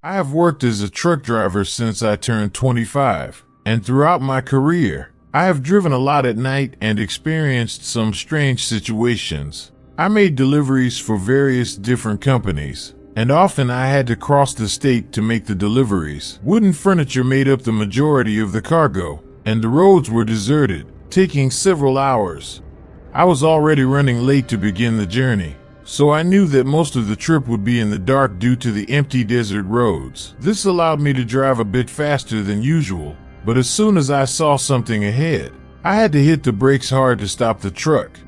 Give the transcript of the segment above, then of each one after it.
I have worked as a truck driver since I turned 25, and throughout my career, I have driven a lot at night and experienced some strange situations. I made deliveries for various different companies, and often I had to cross the state to make the deliveries. Wooden furniture made up the majority of the cargo, and the roads were deserted, taking several hours. I was already running late to begin the journey, so I knew that most of the trip would be in the dark due to the empty desert roads. This allowed me to drive a bit faster than usual, but as soon as I saw something ahead, I had to hit the brakes hard to stop the truck.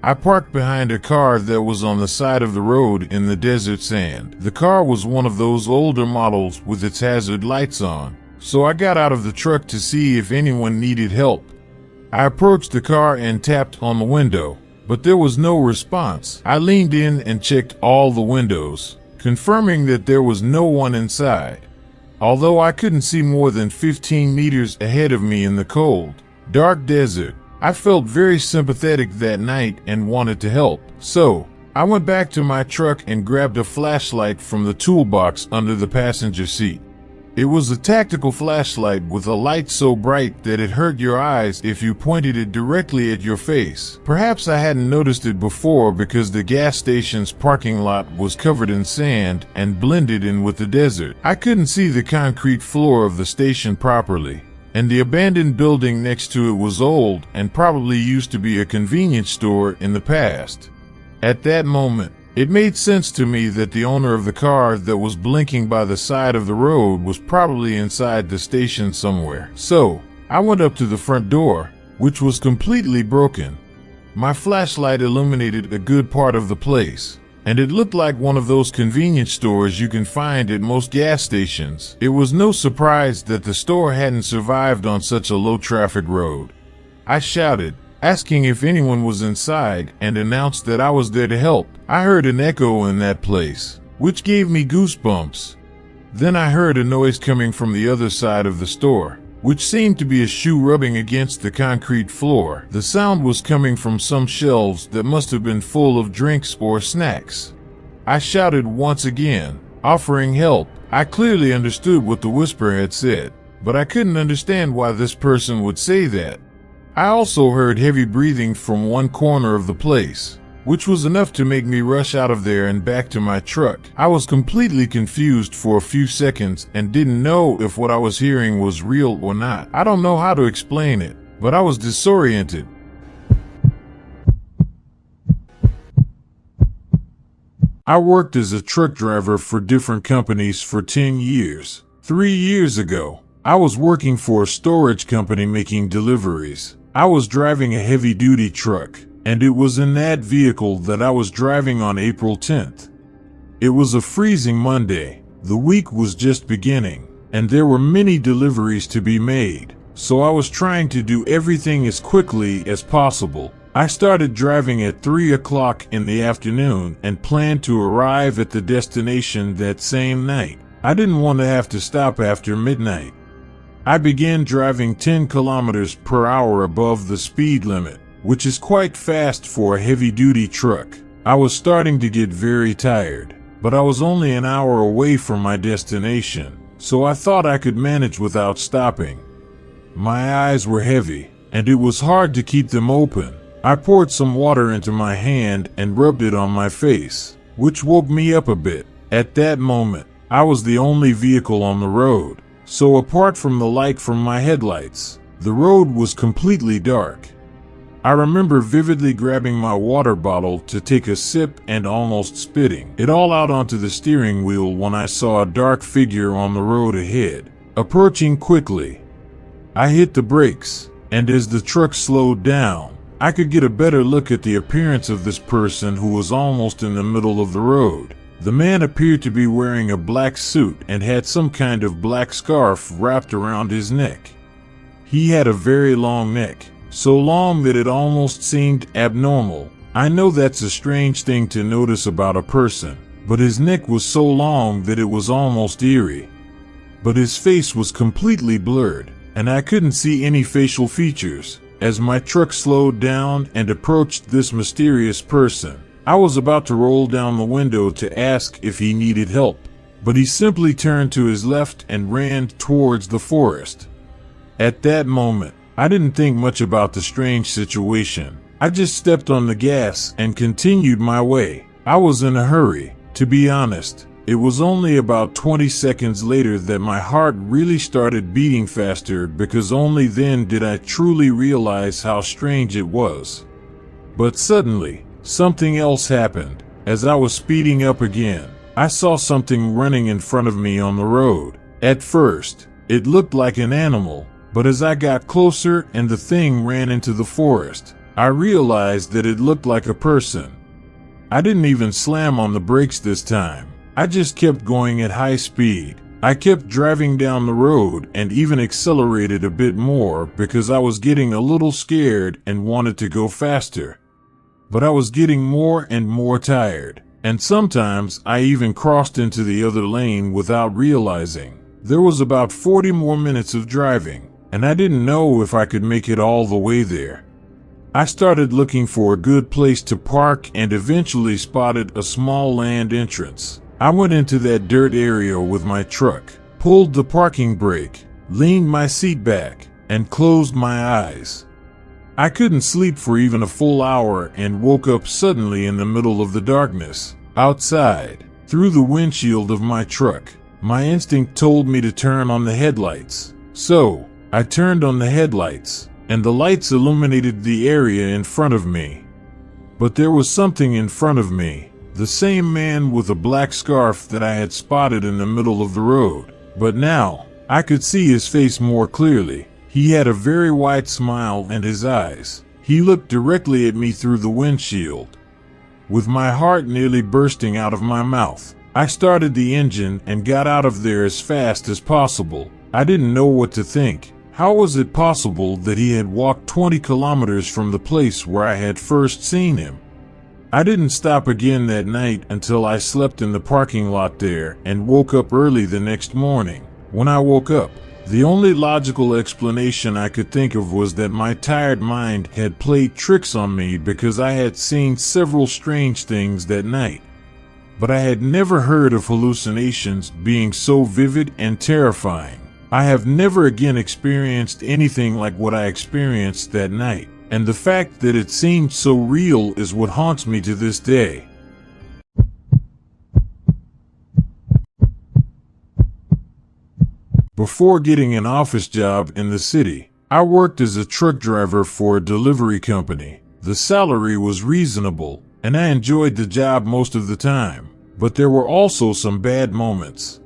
I parked behind a car that was on the side of the road in the desert sand. The car was one of those older models with its hazard lights on, so I got out of the truck to see if anyone needed help. I approached the car and tapped on the window, but there was no response. I leaned in and checked all the windows, confirming that there was no one inside. Although I couldn't see more than 15 meters ahead of me in the cold, dark desert, I felt very sympathetic that night and wanted to help. So, I went back to my truck and grabbed a flashlight from the toolbox under the passenger seat. It was a tactical flashlight with a light so bright that it hurt your eyes if you pointed it directly at your face. Perhaps I hadn't noticed it before because the gas station's parking lot was covered in sand and blended in with the desert. I couldn't see the concrete floor of the station properly, and the abandoned building next to it was old and probably used to be a convenience store in the past. At that moment, it made sense to me that the owner of the car that was blinking by the side of the road was probably inside the station somewhere. So, I went up to the front door, which was completely broken. My flashlight illuminated a good part of the place, and it looked like one of those convenience stores you can find at most gas stations. It was no surprise that the store hadn't survived on such a low-traffic road. I shouted, asking if anyone was inside, and announced that I was there to help. I heard an echo in that place, which gave me goosebumps. Then I heard a noise coming from the other side of the store, which seemed to be a shoe rubbing against the concrete floor. The sound was coming from some shelves that must have been full of drinks or snacks. I shouted once again, offering help. I clearly understood what the whisper had said, but I couldn't understand why this person would say that. I also heard heavy breathing from one corner of the place, which was enough to make me rush out of there and back to my truck. I was completely confused for a few seconds and didn't know if what I was hearing was real or not. I don't know how to explain it, but I was disoriented. I worked as a truck driver for different companies for 10 years. 3 years ago, I was working for a storage company making deliveries. I was driving a heavy-duty truck, and it was in that vehicle that I was driving on April 10th. It was a freezing Monday. The week was just beginning, and there were many deliveries to be made, so I was trying to do everything as quickly as possible. I started driving at 3 o'clock in the afternoon and planned to arrive at the destination that same night. I didn't want to have to stop after midnight. I began driving 10 kilometers per hour above the speed limit, which is quite fast for a heavy-duty truck. I was starting to get very tired, but I was only an hour away from my destination, so I thought I could manage without stopping. My eyes were heavy, and it was hard to keep them open. I poured some water into my hand and rubbed it on my face, which woke me up a bit. At that moment, I was the only vehicle on the road. So apart from the light from my headlights, the road was completely dark. I remember vividly grabbing my water bottle to take a sip and almost spitting it all out onto the steering wheel when I saw a dark figure on the road ahead, approaching quickly. I hit the brakes, and as the truck slowed down, I could get a better look at the appearance of this person who was almost in the middle of the road. The man appeared to be wearing a black suit and had some kind of black scarf wrapped around his neck. He had a very long neck, so long that it almost seemed abnormal. I know that's a strange thing to notice about a person, but his neck was so long that it was almost eerie. But his face was completely blurred, and I couldn't see any facial features. As my truck slowed down and approached this mysterious person, I was about to roll down the window to ask if he needed help, but he simply turned to his left and ran towards the forest. At that moment, I didn't think much about the strange situation. I just stepped on the gas and continued my way. I was in a hurry, to be honest. It was only about 20 seconds later that my heart really started beating faster, because only then did I truly realize how strange it was. But suddenly, something else happened. As I was speeding up again, I saw something running in front of me on the road. At first, it looked like an animal, but as I got closer and the thing ran into the forest, I realized that it looked like a person. I didn't even slam on the brakes this time. I just kept going at high speed. I kept driving down the road and even accelerated a bit more because I was getting a little scared and wanted to go faster. But I was getting more and more tired, and sometimes I even crossed into the other lane without realizing. There was about 40 more minutes of driving, and I didn't know if I could make it all the way there. I started looking for a good place to park and eventually spotted a small land entrance. I went into that dirt area with my truck, pulled the parking brake, leaned my seat back, and closed my eyes. I couldn't sleep for even a full hour and woke up suddenly in the middle of the darkness. Outside, through the windshield of my truck, my instinct told me to turn on the headlights. So, I turned on the headlights, and the lights illuminated the area in front of me. But there was something in front of me, the same man with a black scarf that I had spotted in the middle of the road. But now, I could see his face more clearly. He had a very wide smile in his eyes. He looked directly at me through the windshield. With my heart nearly bursting out of my mouth, I started the engine and got out of there as fast as possible. I didn't know what to think. How was it possible that he had walked 20 kilometers from the place where I had first seen him? I didn't stop again that night until I slept in the parking lot there and woke up early the next morning. When I woke up, the only logical explanation I could think of was that my tired mind had played tricks on me because I had seen several strange things that night. But I had never heard of hallucinations being so vivid and terrifying. I have never again experienced anything like what I experienced that night, and the fact that it seemed so real is what haunts me to this day. Before getting an office job in the city, I worked as a truck driver for a delivery company. The salary was reasonable, and I enjoyed the job most of the time, but there were also some bad moments.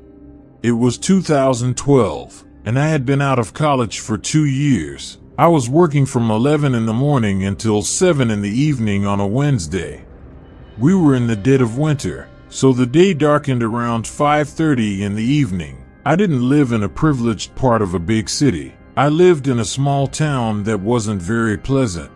It was 2012, and I had been out of college for 2 years. I was working from 11 in the morning until 7 in the evening on a Wednesday. We were in the dead of winter, so the day darkened around 5:30 in the evening. I didn't live in a privileged part of a big city. I lived in a small town that wasn't very pleasant.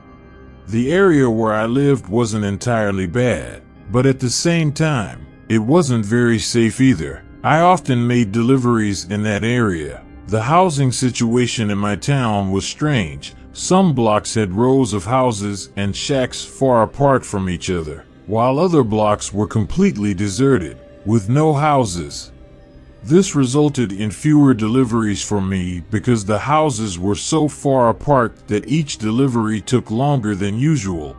The area where I lived wasn't entirely bad, but at the same time, it wasn't very safe either. I often made deliveries in that area. The housing situation in my town was strange. Some blocks had rows of houses and shacks far apart from each other, while other blocks were completely deserted, with no houses. This resulted in fewer deliveries for me because the houses were so far apart that each delivery took longer than usual.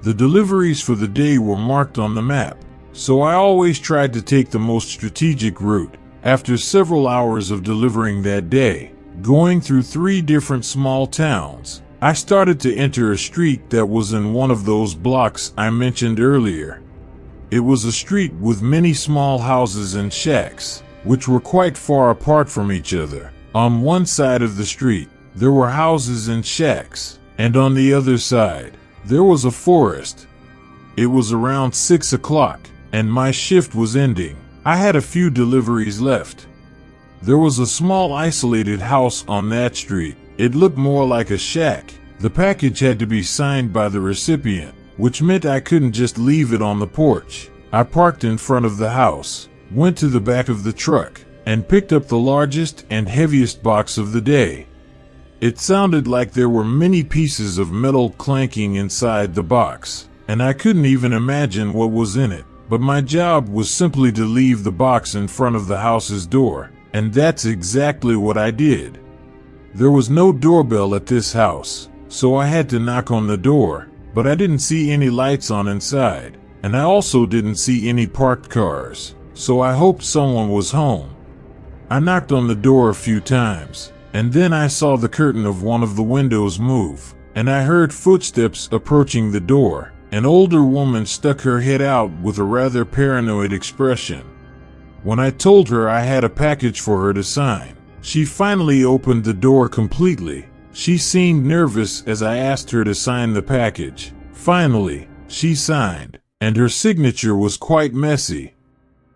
The deliveries for the day were marked on the map, so I always tried to take the most strategic route. After several hours of delivering that day, going through 3 different small towns, I started to enter a street that was in one of those blocks I mentioned earlier. It was a street with many small houses and shacks, which were quite far apart from each other. On one side of the street, there were houses and shacks, and on the other side, there was a forest. It was around 6 o'clock, and my shift was ending. I had a few deliveries left. There was a small isolated house on that street. It looked more like a shack. The package had to be signed by the recipient, which meant I couldn't just leave it on the porch. I parked in front of the house, went to the back of the truck, and picked up the largest and heaviest box of the day. It sounded like there were many pieces of metal clanking inside the box, and I couldn't even imagine what was in it. but my job was simply to leave the box in front of the house's door, and that's exactly what I did. There was no doorbell at this house, so I had to knock on the door, but I didn't see any lights on inside, and I also didn't see any parked cars, so I hoped someone was home. I knocked on the door a few times, and then I saw the curtain of one of the windows move, and I heard footsteps approaching the door. An older woman stuck her head out with a rather paranoid expression. When I told her I had a package for her to sign, she finally opened the door completely. She seemed nervous as I asked her to sign the package. Finally, she signed, and her signature was quite messy.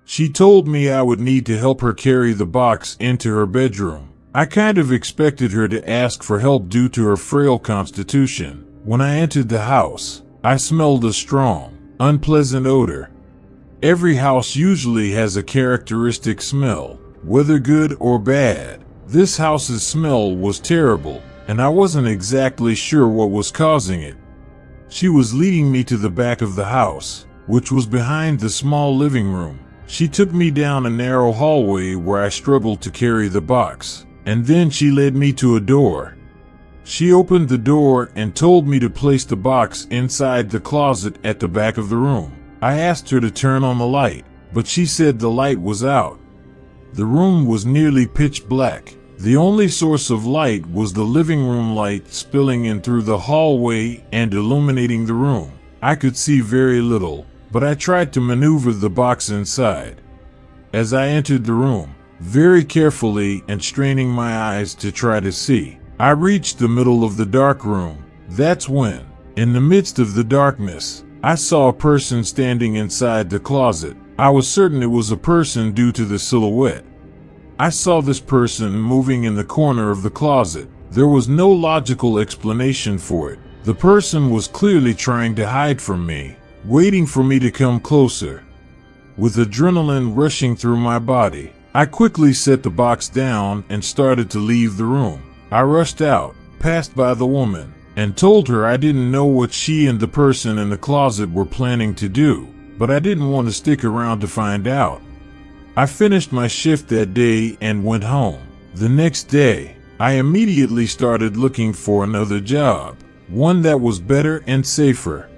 She told me I would need to help her carry the box into her bedroom. I kind of expected her to ask for help due to her frail constitution. When I entered the house, I smelled a strong, unpleasant odor. Every house usually has a characteristic smell, whether good or bad. This house's smell was terrible, and I wasn't exactly sure what was causing it. She was leading me to the back of the house, which was behind the small living room. She took me down a narrow hallway where I struggled to carry the box, and then she led me to a door. She opened the door and told me to place the box inside the closet at the back of the room. I asked her to turn on the light, but she said the light was out. The room was nearly pitch black. The only source of light was the living room light spilling in through the hallway and illuminating the room. I could see very little, but I tried to maneuver the box inside. As I entered the room, very carefully and straining my eyes to try to see, I reached the middle of the dark room. That's when, in the midst of the darkness, I saw a person standing inside the closet. I was certain it was a person due to the silhouette. I saw this person moving in the corner of the closet. There was no logical explanation for it. The person was clearly trying to hide from me, waiting for me to come closer. With adrenaline rushing through my body, I quickly set the box down and started to leave the room. I rushed out, passed by the woman, and told her I didn't know what she and the person in the closet were planning to do, but I didn't want to stick around to find out. I finished my shift that day and went home. The next day, I immediately started looking for another job, one that was better and safer.